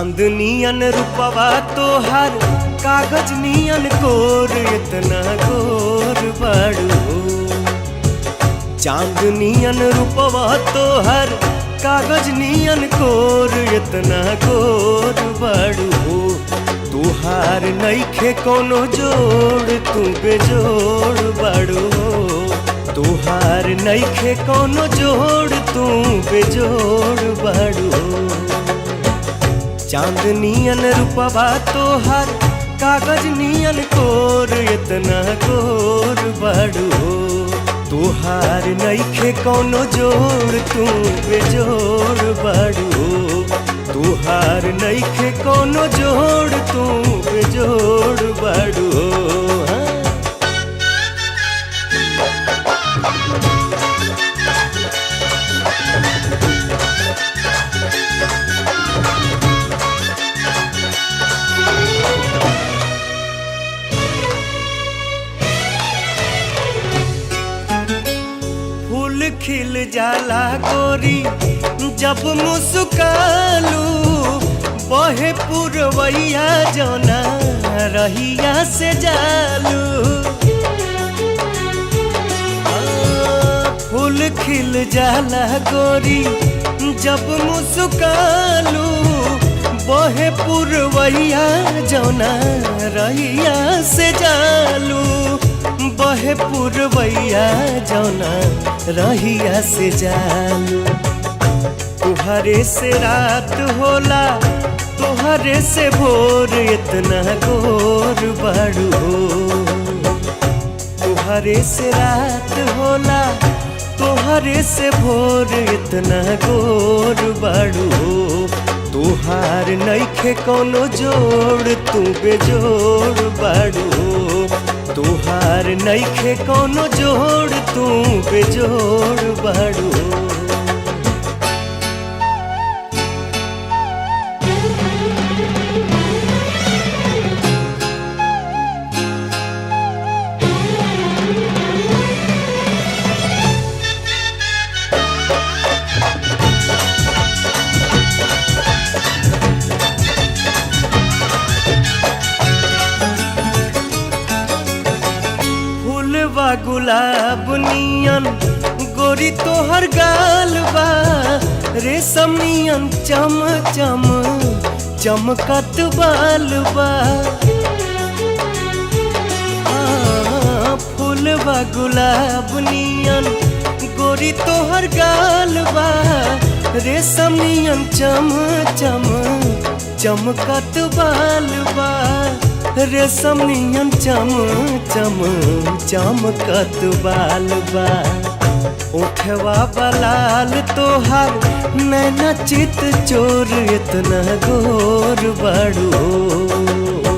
चांदनियन रूपवा तोहार कागज नियन कोर इतना गोर बाड़ू हो। चांदनियन रूपवा तोहार कागज नियन कोर इतना गोर बाड़ू हो। तोहार नइखे कोनो जोड़ तू बेजोड़ बाड़ू हो। तोहार नइखे कोनो जोड़ तू बेजोड़ बाड़ू हो। चांदनियन रूपवा तोहार कागज नियन कोर इतना गोर बाड़ू हो। तोहार नइखे कोनो जोड़ तू बेजोड़ बाड़ू हो। तोहार नइखे कोनो जोड़ तू बेजोड़ बाड़ू हो। फूल खिल जाला गोरी जब मुस्कालू, बहे पुरवैया जौना रहिया से जालू। फूल खिल जाला गोरी जब मुस्कालू, बहे पुरवैया जौना रहिया से जालू। बहे पुरवैया जौना रहिया से जालू। तुहरे से रात होला तुहरे से भोर इतना गोर बाड़ू हो। तुहरे से रात होला तुहरे से भोर इतना गोर बाड़ू हो। तुहार नइखे कोनो जोड़ तू बेजोड़ बाड़ू हो। तुहार नइखे कोनो जोड़ तू बेजोड़ बाड़ू हो। गुलाब नियन गोरी तोहर गाल बा, रेशम नियन चम चम चमकत बाल बा। फूलवा गुलाब नियन गोरी तोहर गाल बा, रेशम नियन चम चम चमकत बाल बा। रेशम नियन चम चम चमकत बाल बा। ओठवा बलाल तोहार नैना चित चोर इतना गोर बाड़ू हो।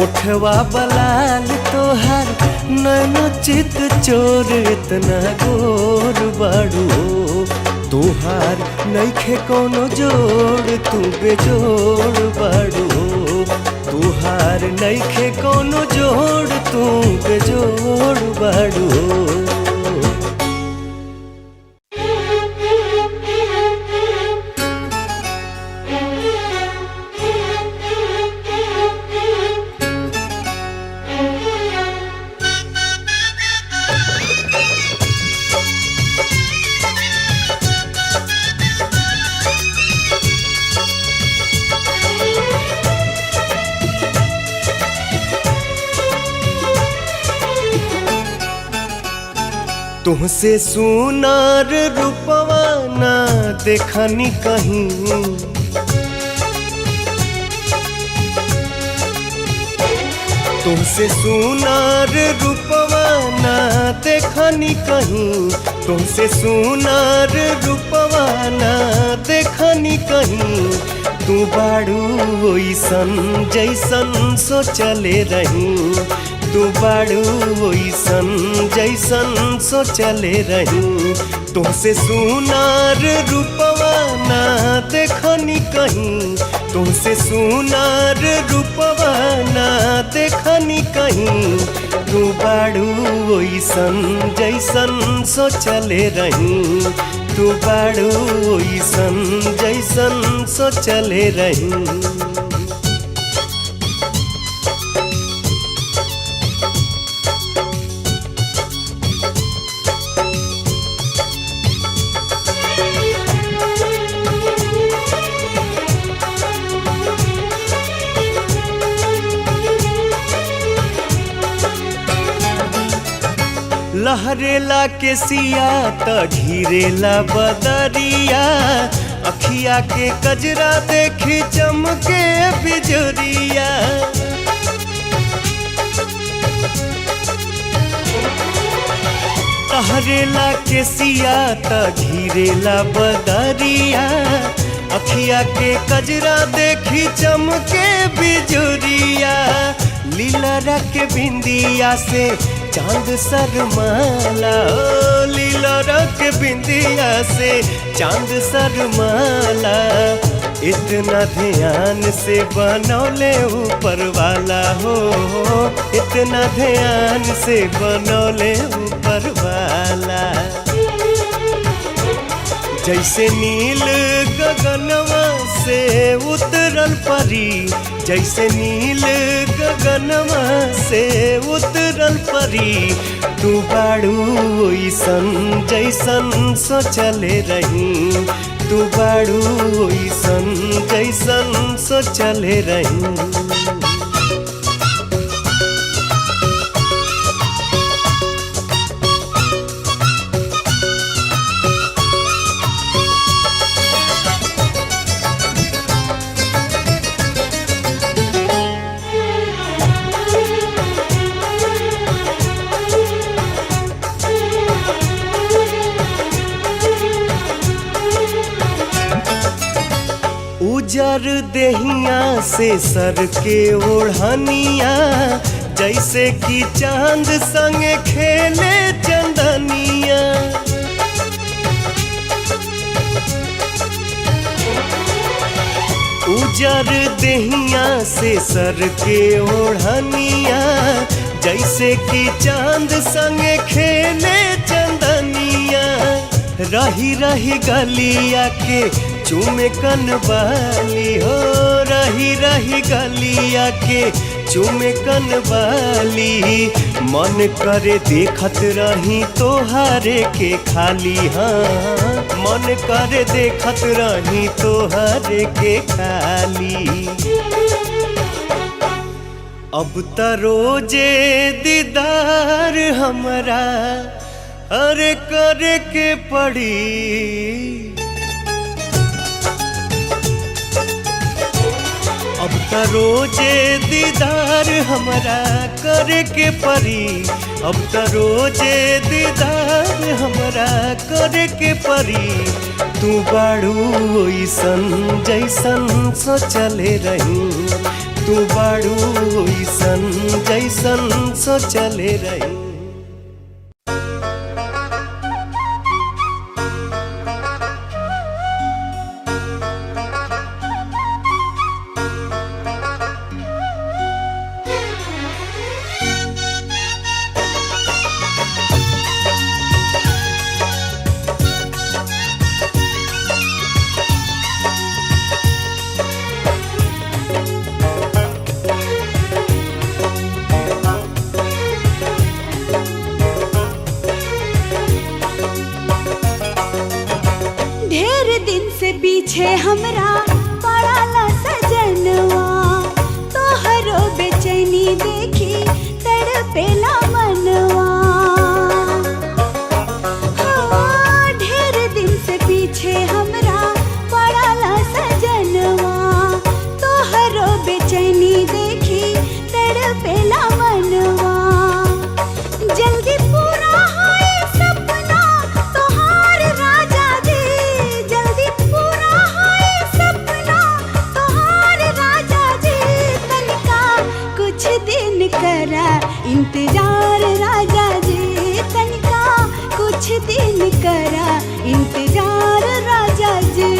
ओठवा बलाल तोहार नैना चित चोर इतना गोर बाड़ू हो। तोहार नइखे कोनो जोड़ तू बेजोड़ बाड़ू हो। तुहार नइखे कोनो जोड़ तू बेजोड़ बाड़ू हो। तुमसे सुनार रूपवा ना देखनी कहीं। तुमसे सुनार रूपवा ना देखनी कहीं। तुमसे सुनार रूपवा ना देखनी कहीं। तू बाड़ू ओइसन जैसन सोचले रही। तू बाड़ू ओइसन जैसन सोचले रही। तुमसे सुनार रूपवा ना देखनी कहीं। तुमसे सुनार रूपवा ना देखनी कहीं। तू बाड़ू ओइसन जैसन सोचले रही। तू बाड़ू ओइसन जैसन सोचले रही। लहरेला के सिया त घिरेला बदरिया, अखिया के कजरा देखी चमके बिजरिया। लहरेला के सिया त घिरेला बदरिया, अखिया के कजरा देखी चमके बिजरिया। लीलरा के बिंदिया से चांद शर्माला, लीलरा के बिंदिया से चांद शर्माला। इतना ध्यान से बनौले ऊपर वाला हो, इतना ध्यान से बनौले ऊपर वाला। जैसे नील गगनवा से उतरल परी, जैसे नील गगनवा से उतरल परी। तू बाड़ू ओइसन जैसन सोचले रही, तू बाड़ू ओइसन जैसन सोचले रही। उजर देहिया से सर के ओढ़निया, जैसे कि चांद संग खेले चंदनिया। उजर देहिया से सर के ओढ़निया, जैसे कि चांद संग खेले चंदनिया। रही रही गलिया के चूमे कनवाली हो, रही रही गलिया के चूमे कनवाली। मन करे देखत रही तोहारे के खाली, हाँ मन करे देखत रही तोहारे के खाली। अब त रोजे दीदार हमरा अरे करे के पड़ी। अब त रोजे दीदार हमरा करे के परी, अब त रोजे दीदार हमरा करे के परी। तू बाड़ू ओइसन जैसन सोचले रही, तू बाड़ू ओइसन जैसन सोचले रही। पीछे हमरा पड़ाला सजनवा, तोहरो बेचैनी देखी तड़पेला मनवा। हाँ, ढेर दिन से पीछे हमरा पड़ाला सजनवा, तोहरो बेचैनी देखी तड़पेला मनवा। जल्दी पूरा होए सपना तोहार राजा जी, जल्दी पूरा होए सपना तोहार राजा जी। तनिका कुछ दिन करा इंतजार राजा जी, तनिका कुछ दिन करा इंतजार राजा जी।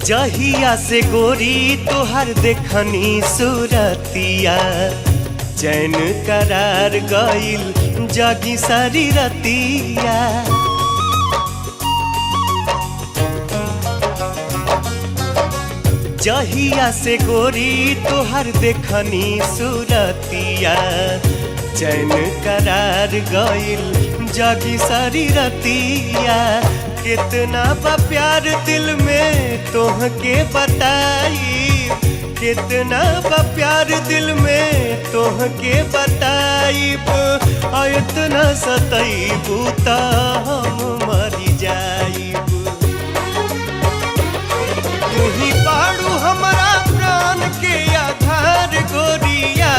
जहिया से गोरी तोहर देखनी सूरतिया चैन करार गइल जागी सारी रतिया। जहिया से गोरी तोहर देखनी सूरतिया चैन करार गइल जागी सारी रतिया। कितना बा प्यार दिल में तोहके बताई, कितना बा प्यार दिल में तोहके बताइब। इतना सतैबू त हम मरी जाइब। तू ही बाड़ू हमारा प्राण के आधार गोरिया,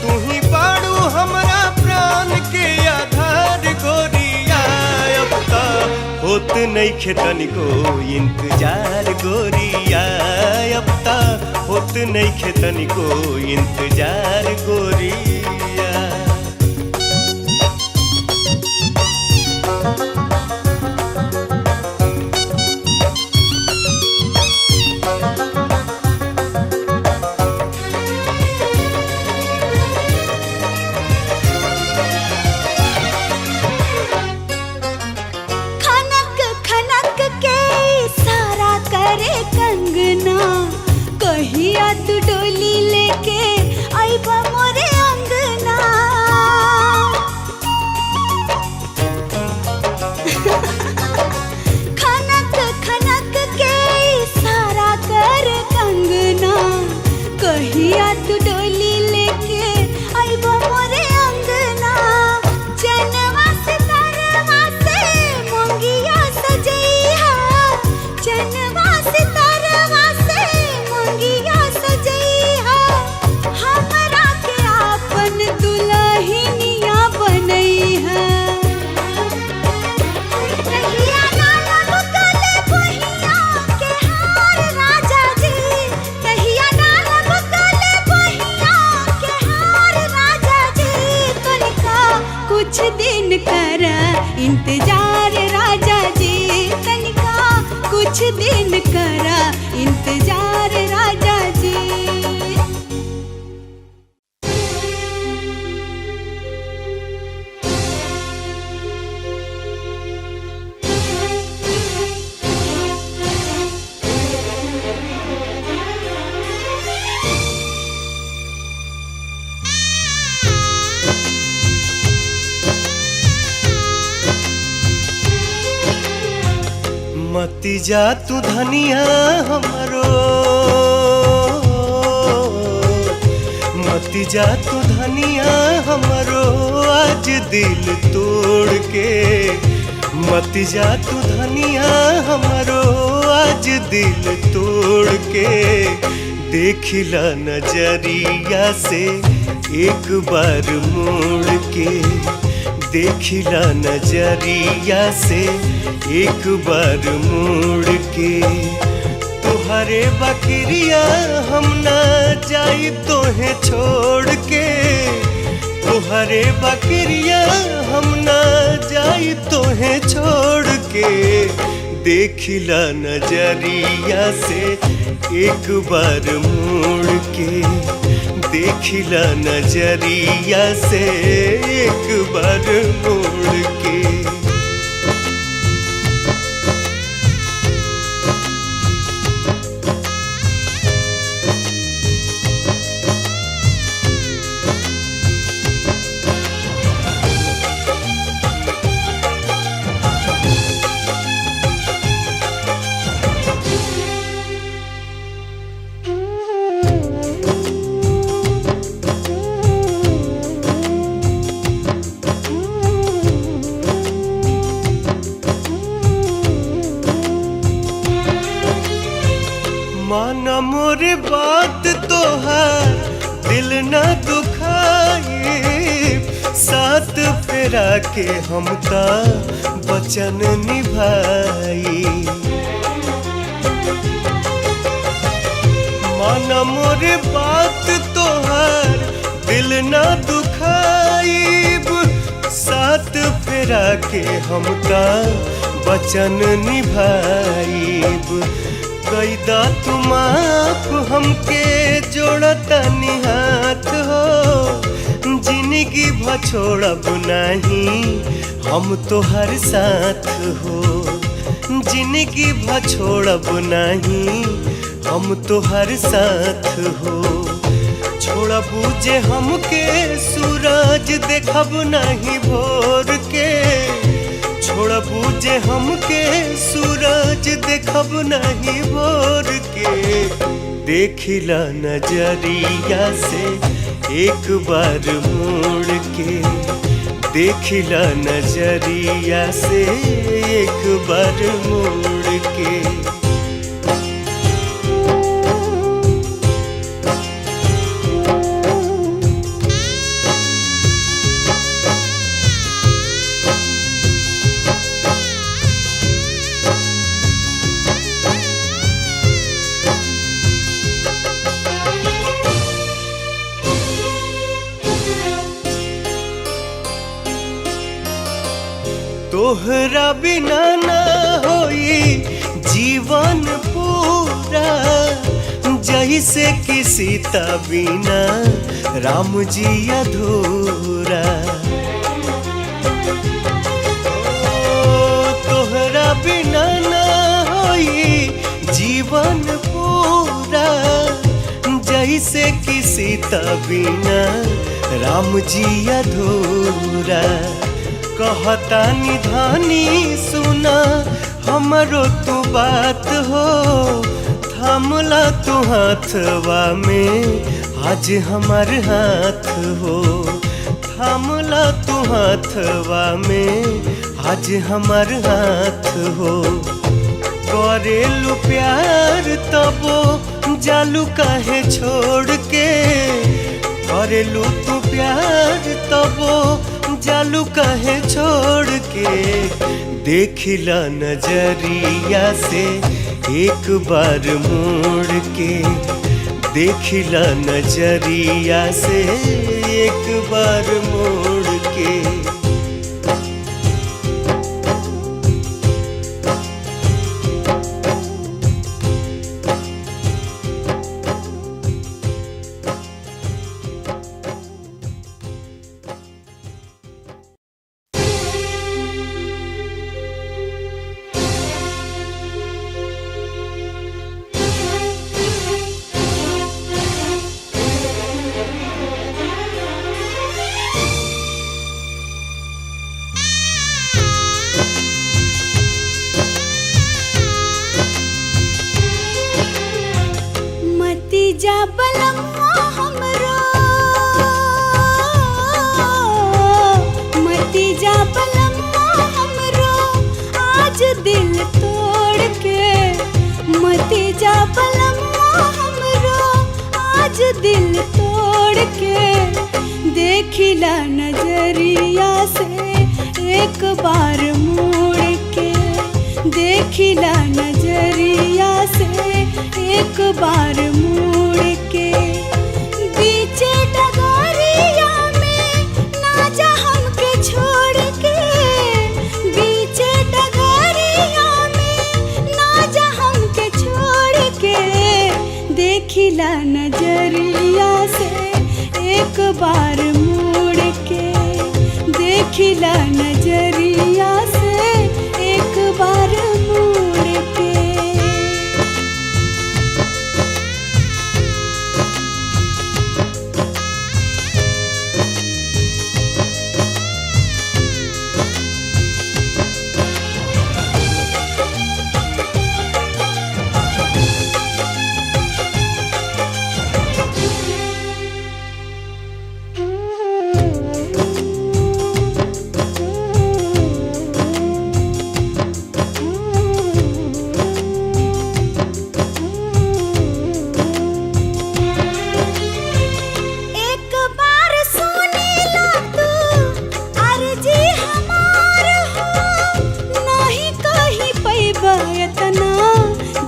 तू ही बाड़ू हमारा प्राण के आधार गोरिया। अब त होत नइखे तनिको इंतजार गोरिया, अब त होत नइखे तनिको इंतजार गोरिया। कहिया तू डोली लेके आइबा मोरे अंगना। खनक खनक के इशारा कर कंगना, कहिया तू डोली लेके आइबा मोरे अंगना। जनवा से तरवा से मोंगिया सजैहा, जनवा से तरवा से मोंगिया सजैहा। हमरा के आपन दुल्हनिया बनैहा। कहिया डालब गले बहिया के हार राजा जी, कहिया डालब गले बहिया के हार राजा जी। तनिका कुछ दिन कर इंतजार राजा जी, तनिका कुछ दिन कर इंतजार राजा जी। मती जा तू धनिया हमरो, मती जा तू धनिया हमरो आज दिल तोड़ के। मती जा तू धनिया हमरो आज दिल तोड़ के। देखिला नजरिया से एक बार मोड़ के, देखिला नजरिया से एक बार मोड़ के। तुहरे बकरिया हम ना जाई तोहे छोड़ के, तुहरे बकरिया हम ना जाई तोहे छोड़ के। देखिला नजरिया से एक बार मोड़ के, देखिला नजरिया से एक बार मोड़ के। माना मोरे बात तोहार दिल न दुखाए। साथ फेरा के हम ता वचन निभाई। माना मोरे बात तोहार दिल न दुखाइब। साथ फेरा के हम ता वचन निभाइब। कैदा तुम आप हमके जोड़ता निहाथ हो, जिंदगी भर छोड़ब नहीं हम तो हर साथ हो, जिंदगी भर छोड़ब नहीं हम तो हर साथ हो। छोड़बू जे हमके सूरज देखब नहीं भोर के, छोड़बू जे हमके सूरज देखब नहीं भोर के। देखिला नजरिया से एक बार मोड़ के, देखिला नजरिया से एक बार मोड़ के। तोहरा बिना ना होई जीवन पूरा, जैसे कि सीता बिना राम जी अधूरा। तोहरा बिना ना होई जीवन पूरा, जैसे कि सीता बिना राम जी अधूरा। कहता निधानी सुना हमरो तू बात हो, थामला तू हाथवा में आज हमार हाथ हो, थामला तू हाथवा में आज हमार हाथ हो। करेलू प्यार तबो जालू काहे छोड़ के, करेलू तू प्यार तबो जालू काहे छोड़ के। देखिला नजरिया से एक बार मोड़ के, देखिला नजरिया से एक बार मोड़ के। जा बलम्मा हमरो, मती जा बलम्मा हमरो आज दिल तोड़ के, मती जा बलम्मा हमरो आज दिल तोड़ के। देखिला नजरिया से एक बार मोड़ के, देखिला नजरिया से एक बार मोड़ के। बीचे डगरिया में ना जा हमके छोड़ के, बीचे डगरिया में ना जा हमके छोड़ के। देखिला नजरिया से एक बार मोड़ के, देखिला नजरिया से एक बार मोड़ के।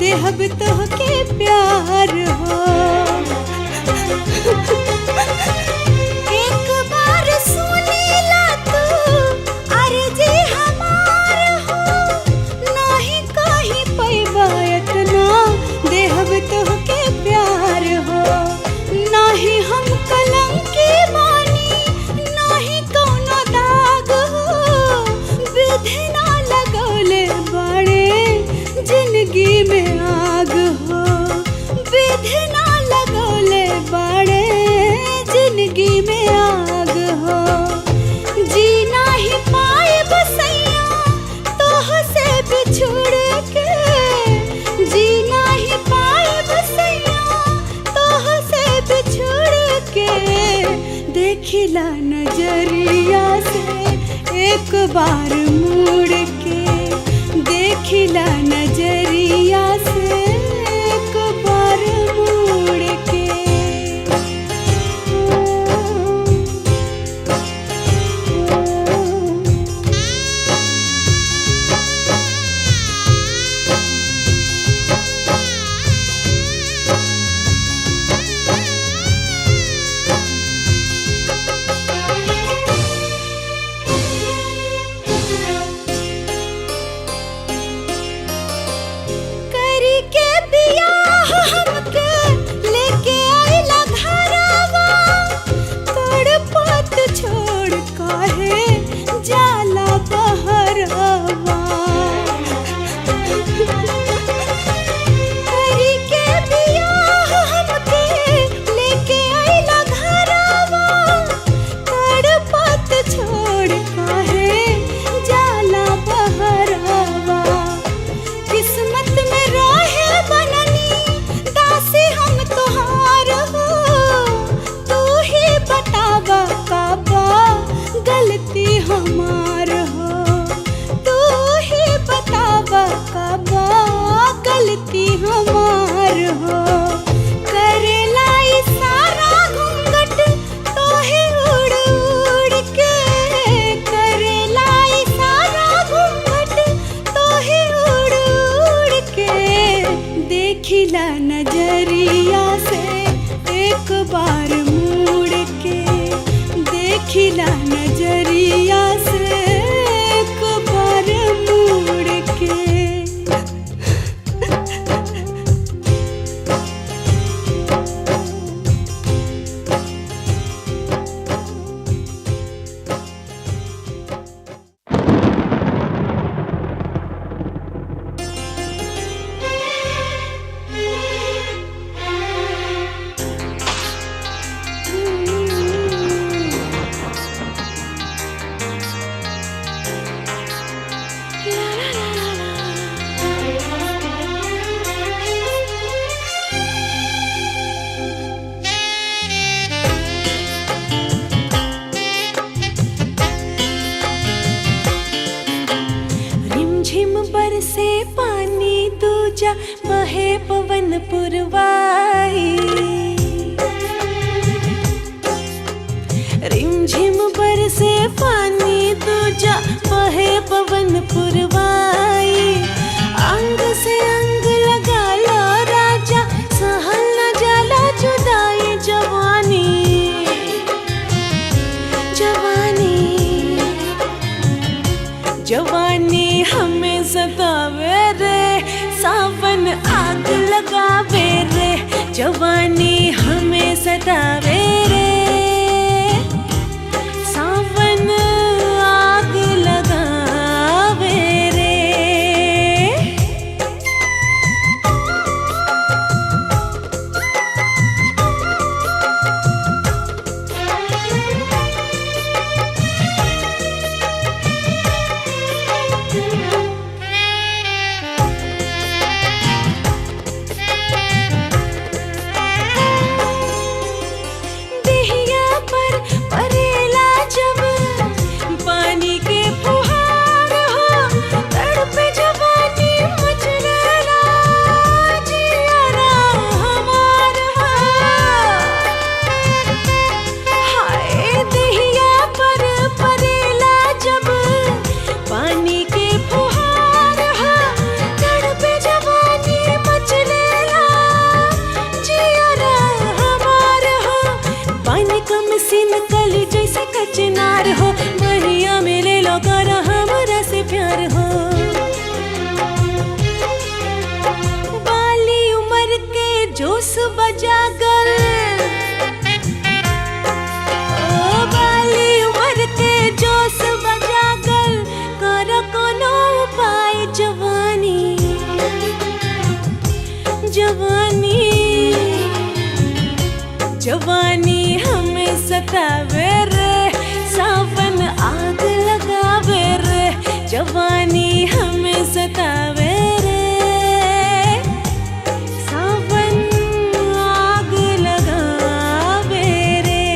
देहब तोहके प्यार हो, एक बार सुनीला तू अर्जी हमार हो, नहीं कहीं पैबा इतना देखिला नजरिया से एक बार मुड़ के, देखिला नजरिया से एक बार मुड़ के। देखिला नजरिया से एक बार मुड़ के, देखिला नजरिया से एक बार मुड़ के। बरसे पानी दूजा बहे पवन पुरवाई, रिमझिम बरसे पानी दूजा बहे पवन पुरवाई। अंग से अंग लगा लो राजा, सहल न जाला जुदाई। जवानी जवानी जवानी हमें सतावे रे, सावन आग लगावे रे। जवानी हमें सतावे रे, सावन आग लगावे रे। कचनार हो बहिया मेरे लोगा हमरा से प्यार हो। बाली उम्र के जोश बजा गल, ओ बाली उम्र के जोश बजा गल। कर कोनो उपाय जवानी जवानी जवानी हमें सतावे रे, सावन आग लगावे रे। जवानी हमें सतावे रे, सावन आग लगावे रे।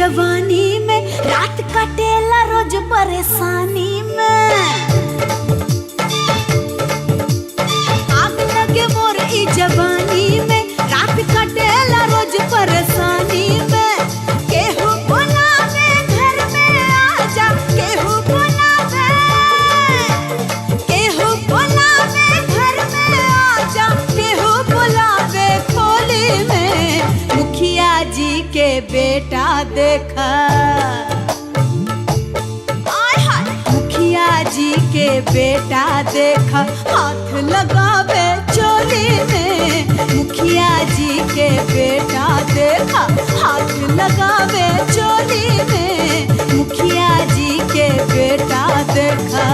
जवानी में, रात कटेला रोज परेशानी में। आग लगे मोर ई जवानी में, रात कटेला रोज परेशानी में। केहू बुलावे घर में आजा, केहू बुलावे, केहू बुलावे घर में आजा, केहू बुलावे खोली में। मुखिया जी के बेटा देखा, आय हाय, मुखिया जी के बेटा देखा, हाथ लगावे चोली में। मुखिया जी के बेटा देखा, हाथ लगावे चोली में। मुखिया जी के बेटा देखा।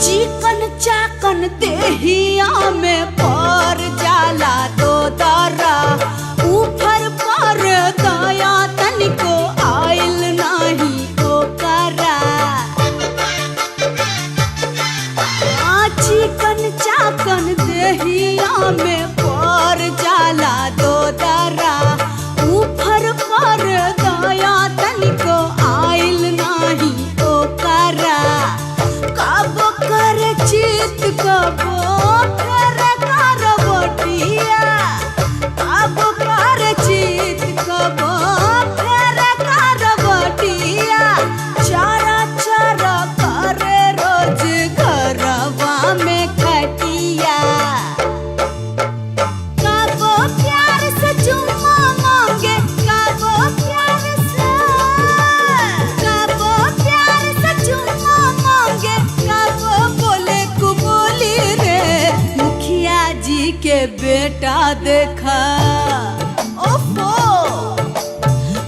चिकन चाकन देहिया में पर जाला दो दरा, ऊपर पर दया तनिको आइल नाही ओकरा। चिकन चाकन देहिया में पर जाला दो दरा, ऊपर पर दया तनिको आइल नाही ओकरा। कबो कर चित कबो कर करवटिया, कबो कर चित कबो कर करवटिया। चारा चारा करे रोज घरवा में खटिया। कबो प्यार से चुम्मा मांगे, कबो प्यार से, कबो प्यार से चुम्मा मांगे, कबो बोले कुबोली रे। मुखिया जी के बेटा देखा, ओफो,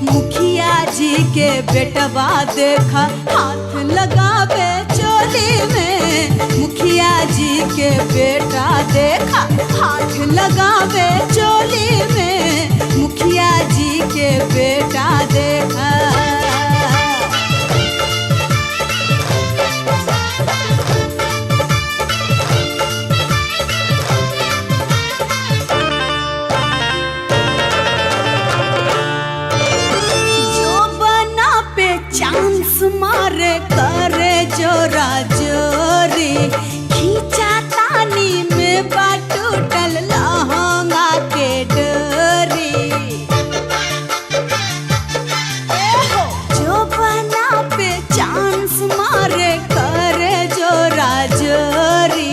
मुखिया जी के बेटवा देखा, हाथ लगावे चोली में। मुखिया जी के बेटा देखा, हाथ लगावे चोली में। मुखिया जी के बेटा देखा। चांस मारे करे जोरा जोरी, खींचा तानी में बाटूटल लहंगा के डोरी। जो बना पे चांस मारे करे जोरा जोरी,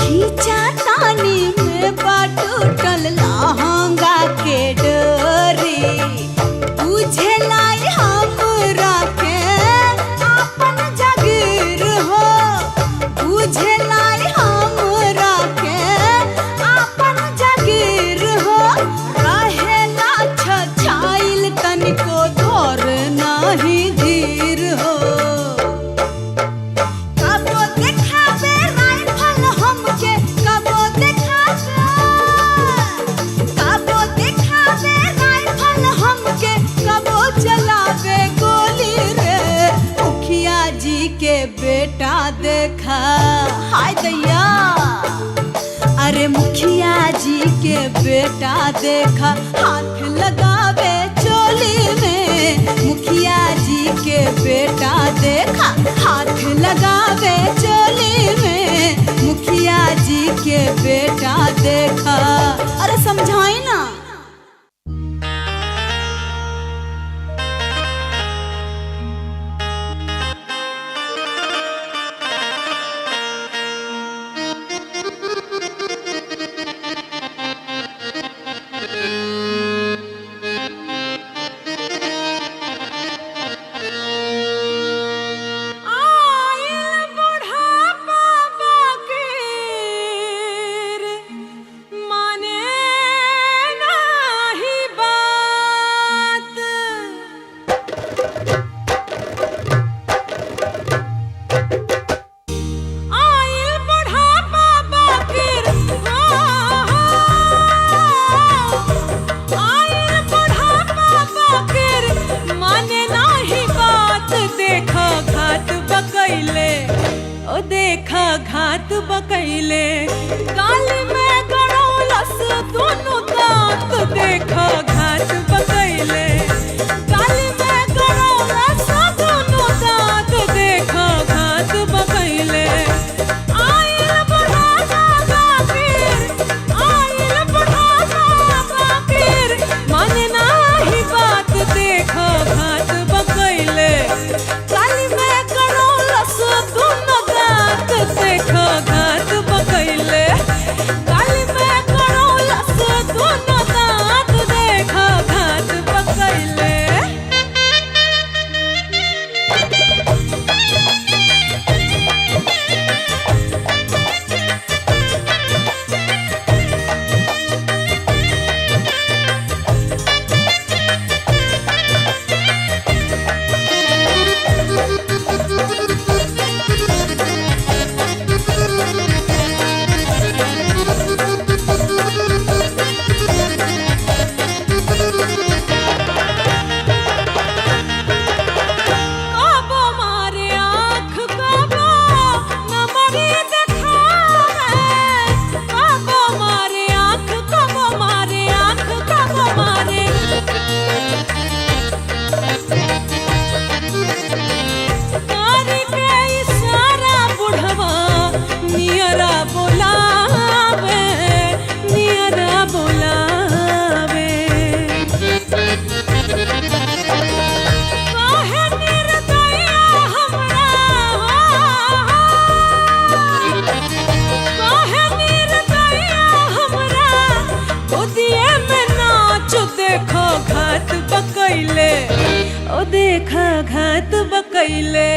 खींचा तानी में बाटूटल लहंगा के डोरी। तुझे लाई हमरा के अपन जागीर हो, तुझे लाई हमरा के अपन जागीर हो। रहेला छछाइल तनिको धर नाही धीर हो। कबो देखावे राइफल हमके, कबो देखावे, कबो देखावे राइफल हमके, कबो चलावे गोली रे। मुखिया जी के बेटा देखा, हाय दैया, अरे मुखिया जी के बेटा देखा, हाथ लगावे चोली में। मुखिया जी के बेटा देखा, हाथ लगावे चोली में। मुखिया जी के बेटा देखा। अरे समझाई ना। माया बकैले गाली में गड़ौला सा दोनों दांत देखा घात बकैले आइल बढ़ाना बाकिर माने नाही बात देखा घात बकैले गाली में गड़ौला सा दोनों दांत देखा घात बकैले गाली में गड़ौला सा दोनों दांत देखा घात बकैले काबो मारे आँख काबो नमरी दिखावे काबो मारे आँख काबो मारे आँख काबो मारे कारी के इशारा बुढ़वा नियरा बोलावे नियरा बोलावे काहे निर्दया हमरा काहे निर्दया हमरा गोदिए में नाच देखो घात बकैले ओ देखा घात बकैले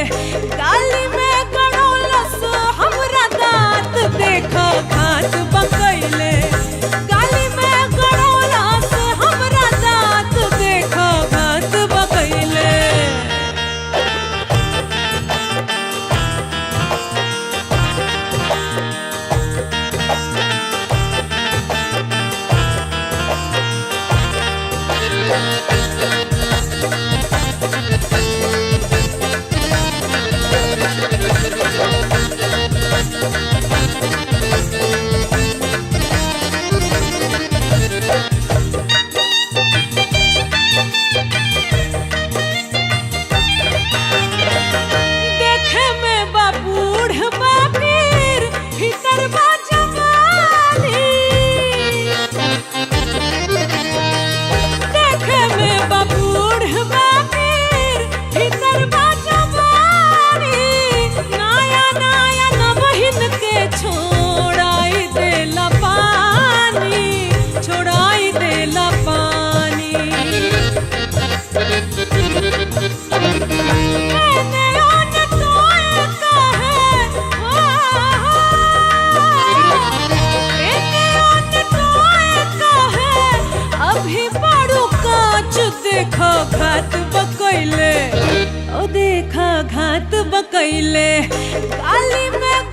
गाली में गड़ौला सा हमरा दांत देखो घात बकैले गाली में गड़ौला सा हमरा दांत देखो घात बकैले देखे में बा बूढ़ बाकिर भीतर बा जवानी देखे में बा बूढ़ बाकिर भीतर बा जवानी नया नया नवहिन के छोड़ाई देला पानी छोड़ाई देला पानी एने ओने टोए काहे एने ओने टोए काहे अभी बड़ू कांच देखा घात बकैले ओ देखा घात बकैले गाली में